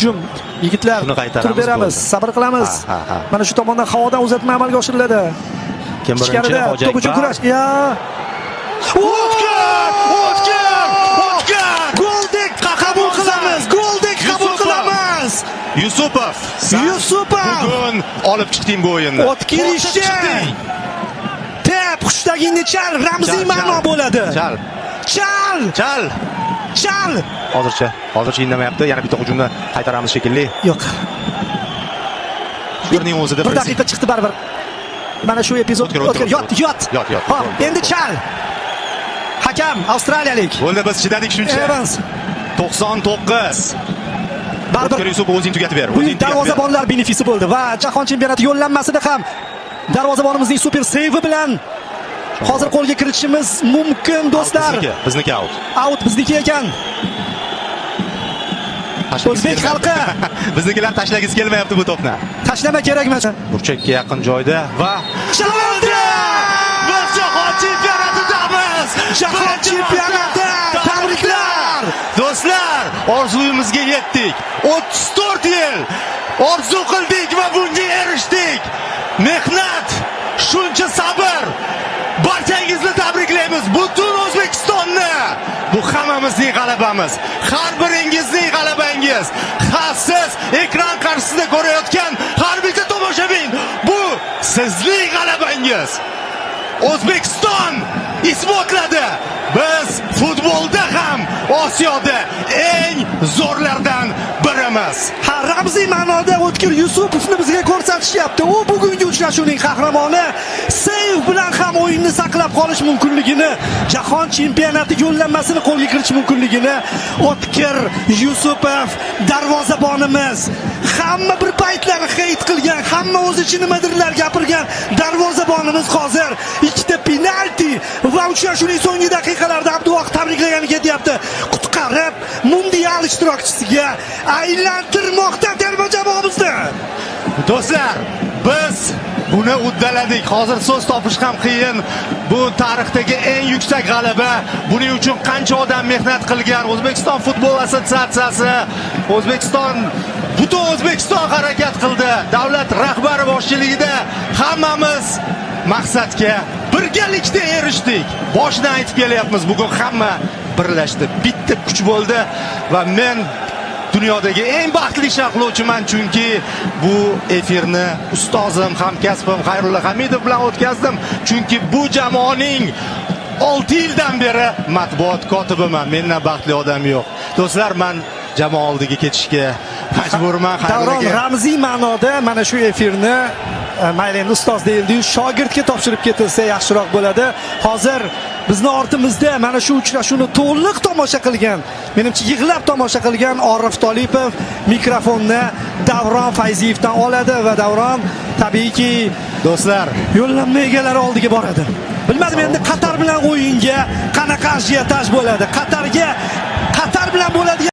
hujum. Yigitlar, turib beramiz, sabr qilamiz. Mana shu tomondan havodan uzatma amalga oshiriladi. Kim birinchi? To'p uchun kurash. O'tkir! Goldek qabul qilamiz. Yusupov bugun olib chiqding bu o'yinni. O'tkir ishchi. Tep xushtagingni chal, ramziy ma'no bo'ladi. Chal. Hozircha indamayapti. Yana bitta hujumni qaytaramiz shekilli. Yo'q. Shuning o'zida bir daqiqa chiqdi baribir. Mana shu epizod O'tkir yot. Ha, endi chal. Hakam avstraliyalik. Bo'ldi, biz chidadik shuncha. Evans 99. O'tkir Yusupov o'zing tugatib ber. Bu darvozabonlar benefisi bo'ldi va Jahon chempionati yo'llanmasida ham darvozabonimizning super seyvi bilan hozir qo'lga kiritishimiz mumkin do'stlar. Bizniki out bizniki ekan. O'zbek xalqi biznikilar tashlagisi kelmayapti bu to'pni. Tashlama kerak emas. Burchakka yaqin joyda va biz Jahon chempionatidamiz. Jahon chempionati! Tabriklar! Do'stlar, orzuyimizga yetdik. 34 yil orzu qildik va bunga erishdik. Mehnat, shuncha sabr. Barchangizni tabriklaymiz. Butun O'zbekistonni. Bu hammamizning g'alabamiz. Har biringizning g'alabangiz. Siz ekran qarshisida ko'rayotgan har bitta tomoshabin, bu sizning g'alabangiz. O'zbekiston isbotladi. Biz futbolda ham Osiyoda eng zo'rlardan birimiz. Ramziy ma'noda O'tkir Yusupovni bizga ko'rsatishyapti. U bugungi uchrashuvning qahramoni. Seyv bilan ham o'yinni saqlab qolish mumkinligini, Jahon chempionati yo'llanmasini qo'lga kiritish mumkinligini O'tkir Yusupov darvozabonimiz. Hamma bir paytlar heyt qilgan, hamma o'z ichi nimadirlar gapirgan darvozabonimiz hozir ikkita penalti va uchrashuvning so'nggi daqiqalarida Abduvohid tabriklagani ketyapti. Qutqarib mundial ishtirokchisiga aylantirmoqda terma jamoamizni. Do'stlar, biz buni uddaladik. Hozir so'z topish ham qiyin. Bu tarixdagi eng yuksak g'alaba. Buning uchun qancha odam mehnat qilgan. O'zbekiston futbol assotsiatsiyasi, butun O'zbekiston harakat qildi. Davlat rahbari boshchiligida hammamiz maqsadga birgalikda erishdik. Boshdan aytib kelyapmiz, bugun hamma birlashdi. Bitta kuch bo'ldi va men dunyodagi eng baxtli sharhlovchiman, chunki bu efirni ustozim, hamkasbim Xayrulla Hamidov bilan o'tkazdim. Chunki bu jamoaning 6 yildan beri matbuot kotibiman. Mendan baxtli odam yo'q. Do'stlar, men jamoa oldiga ketishga majburman. Davron ramziy ma'noda mana shu efirni mayli endi ustoz deyildi, shogirdga topshirib ketilsa yaxshiroq bo'ladi. Hozir bizni ortimizda mana shu uchrashuvni to'liq tomosha qilgan, menimcha yig'lab tomosha qilgan Orif Tolipov mikrofonni Davron Fayziyevdan oladi va Davron tabiiyki do'stlar yo'llanma egalari oldiga boradi. Bilmadim endi Qatar bilan o'yinga qanaqa ajiotaj bo'ladi. Qatar bilan bo'ladi